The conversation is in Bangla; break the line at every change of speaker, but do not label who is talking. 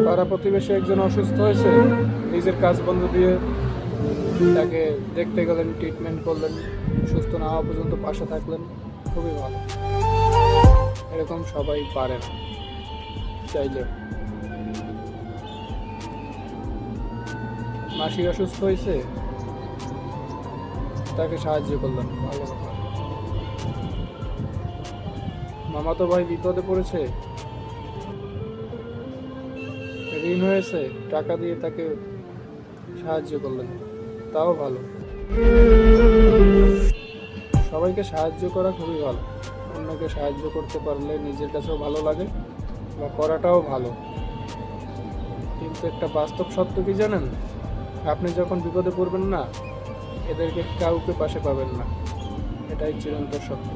পাড়া প্রতিবেশী একজন অসুস্থ হয়েছে, নিজের কাজ বন্ধ দিয়ে তাকে দেখতে গেলেন, ট্রিটমেন্ট করলেন, সুস্থ না হওয়া পর্যন্ত পাশে থাকলেন, খুবই ভালো। এরকম সবাই পারে না চাইলে। মাসি অসুস্থ হয়েছে, তাকে সাহায্য করলেন, ভালো কথা। মামাতো ভাই বিপদে পড়েছে, ঋণ হয়েছে, টাকা দিয়ে তাকে সাহায্য করলেন, তাও ভালো। সবাইকে সাহায্য করা খুবই ভালো। অন্যকে সাহায্য করতে পারলে নিজের কাছেও ভালো লাগে বা করাটাও ভালো। কিন্তু একটা বাস্তব সত্য কি জানেন? আপনি যখন বিপদে পড়বেন না, এদেরকে কাউকে পাশে পাবেন না। এটাই চিরন্তন সত্য।